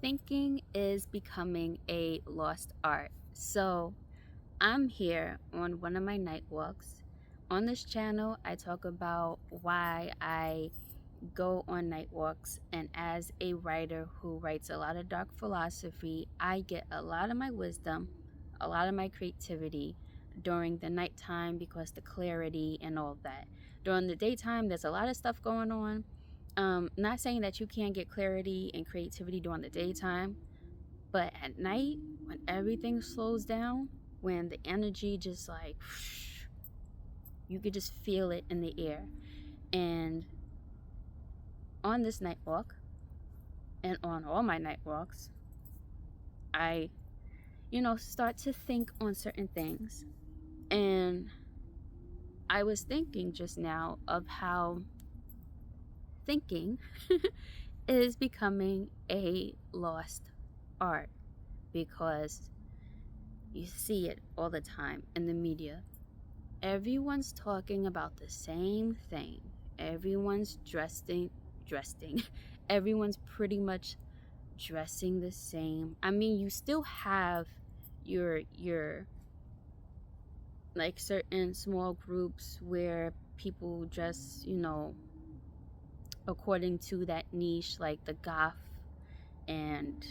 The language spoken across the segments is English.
Thinking is becoming a lost art. So, I'm here on one of my night walks. On this channel, I talk about why I go on night walks, and as a writer who writes a lot of dark philosophy, I get a lot of my wisdom, a lot of my creativity during the nighttime because the clarity and all that. During the daytime, there's a lot of stuff going on. Not saying that you can't get clarity and creativity during the daytime, but at night, when everything slows down, when the energy just like, you could just feel it in the air. And on this night walk, and on all my night walks, I, start to think on certain things. And I was thinking just now of how thinking is becoming a lost art because you see it all the time in the media. Everyone's talking about the same thing. Everyone's dressing. Everyone's pretty much dressing the same. I mean, you still have your like certain small groups where people dress, according to that niche, like the goth and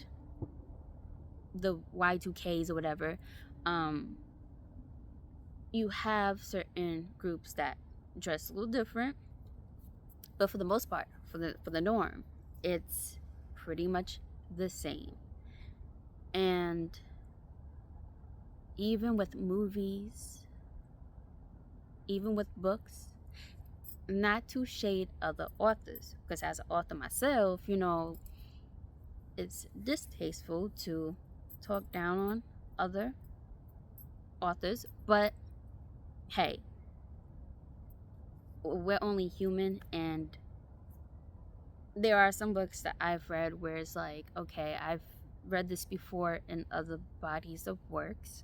the Y2Ks or whatever. Um, you have certain groups that dress a little different, but for the most part, for the norm, it's pretty much the same. And even with movies, even with books, not to shade other authors, because as an author myself, it's distasteful to talk down on other authors, but hey, we're only human, and there are some books that I've read where it's like, okay, I've read this before in other bodies of works.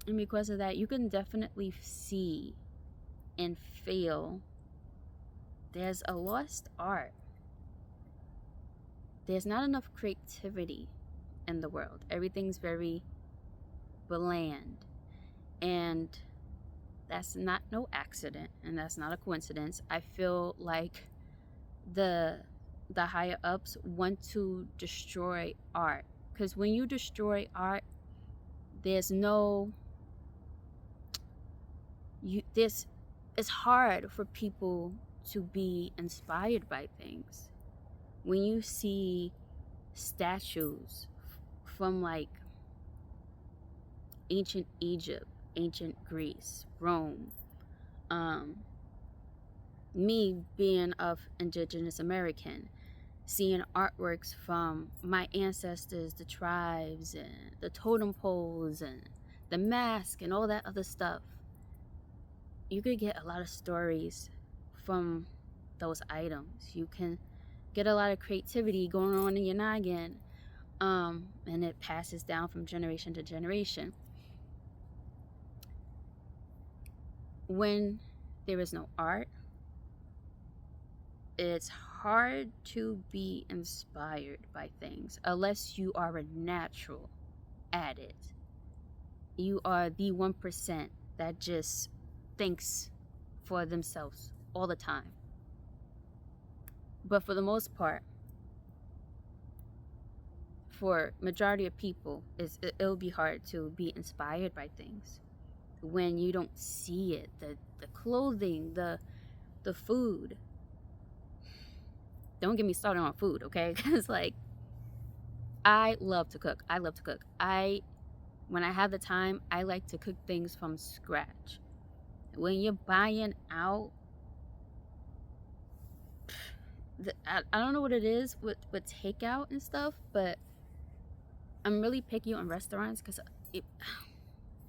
And because of that, you can definitely see and feel there's a lost art. There's not enough creativity in the world. Everything's very bland. And that's not no accident, and that's not a coincidence. I feel like the higher ups want to destroy art, because when you destroy art, there's no this it's hard for people to be inspired by things. When you see statues from like ancient Egypt, ancient Greece, Rome, um me being of indigenous American, seeing artworks from my ancestors, the tribes, and the totem poles, and the mask, and all that other stuff, you could get a lot of stories from those items. You can get a lot of creativity going on in your noggin, and it passes down from generation to generation. When there is no art, it's hard to be inspired by things unless you are a natural at it. You are the 1% that just thinks for themselves all the time. But for the most part, for majority of people, it'll be hard to be inspired by things when you don't see it. The clothing, the food. Don't get me started on food, okay? Because like, I love to cook. When I have the time, I like to cook things from scratch. When you're buying out, I don't know what it is with takeout and stuff, but I'm really picky on restaurants because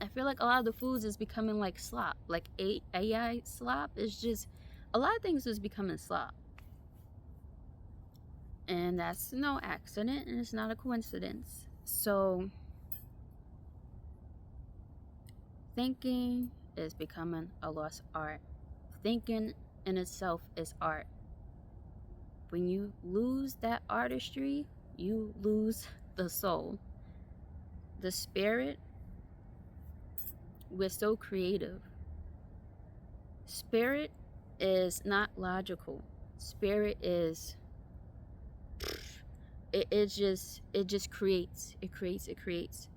I feel like a lot of the foods is becoming like slop, like AI slop. It's just a lot of things is becoming slop, and that's no accident, and it's not a coincidence. So thinking is becoming a lost art. Thinking in itself is art. When you lose that artistry, you lose the soul. The spirit, we're so creative. Spirit is not logical. Spirit is it just creates. It creates.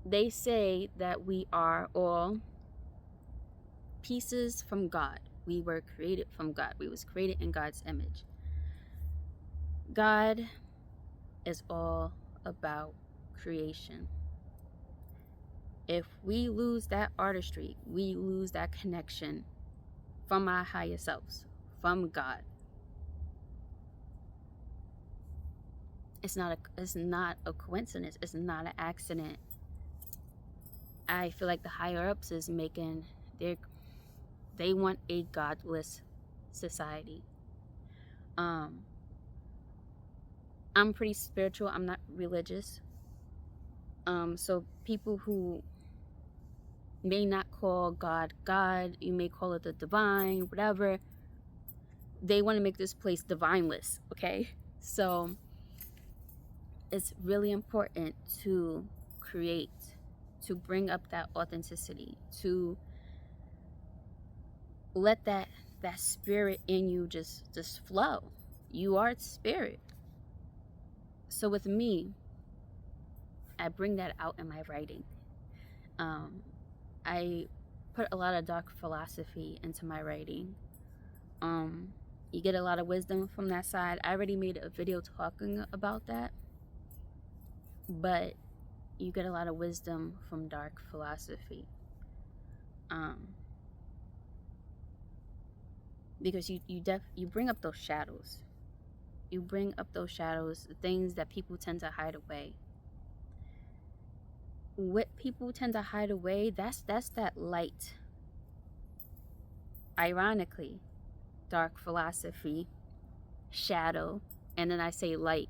They say that we are all pieces from God. We were created from God. We was created in God's image. God is all about creation. If we lose that artistry, we lose that connection from our higher selves, from God. It's not a coincidence. It's not an accident. I feel like the higher ups is making they want a godless society. I'm pretty spiritual. I'm not religious. So people who may not call God God, you may call it the divine, whatever, they want to make this place divineless, okay? So it's really important to create, to bring up that authenticity, to let that spirit in you just flow. You are spirit. So with me, I bring that out in my writing. I put a lot of dark philosophy into my writing. You get a lot of wisdom from that side. I already made a video talking about that, but you get a lot of wisdom from dark philosophy. Because you bring up those shadows. You bring up those shadows, the things that people tend to hide away. What people tend to hide away, that's that light. Ironically, dark philosophy, shadow, and then I say light.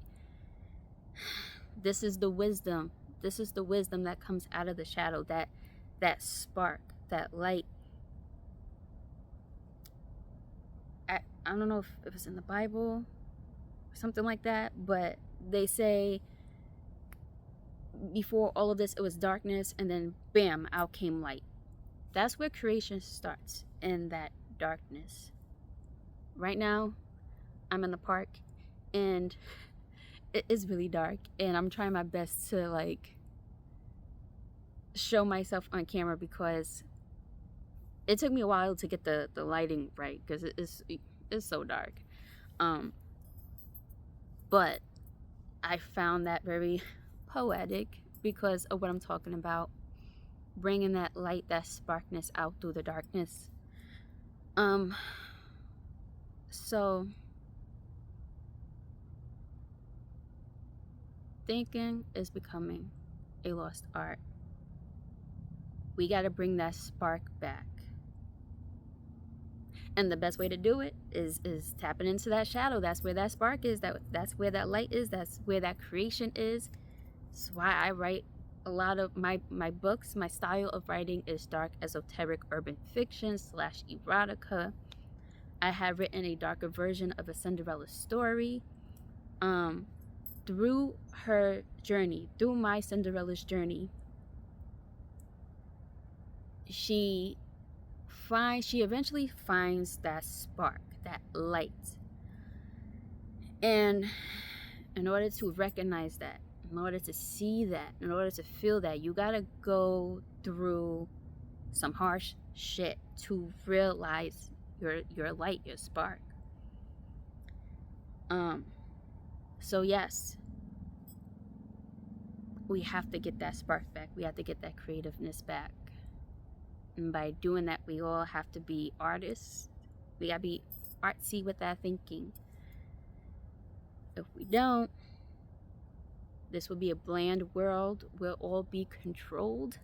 This is the wisdom. This is the wisdom that comes out of the shadow, that spark, that light. I don't know if it's in the Bible or something like that, but they say before all of this it was darkness, and then bam, out came light. That's where creation starts, in that darkness. Right now, I'm in the park, and it is really dark, and I'm trying my best to like show myself on camera because it took me a while to get the lighting right, because it's so dark. But I found that very poetic because of what I'm talking about, bringing that light, that sparkness out through the darkness. So thinking is becoming a lost art. We got to bring that spark back. And the best way to do it is tapping into that shadow. That's where that spark is. That's where that light is. That's where that creation is. That's why I write a lot of my books. My style of writing is dark, esoteric, urban fiction / erotica. I have written a darker version of a Cinderella story. Through her journey, through my Cinderella's journey, she eventually finds that spark, that light. And in order to recognize that, in order to see that, in order to feel that, you gotta go through some harsh shit to realize your light, your spark. So yes, we have to get that spark back. We have to get that creativeness back. And by doing that, we all have to be artists. We gotta be artsy with our thinking. If we don't, this will be a bland world. We'll all be controlled.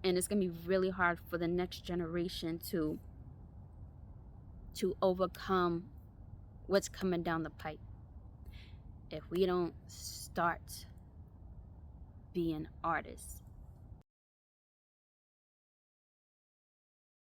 And it's gonna be really hard for the next generation to overcome what's coming down the pipe. If we don't start being artists,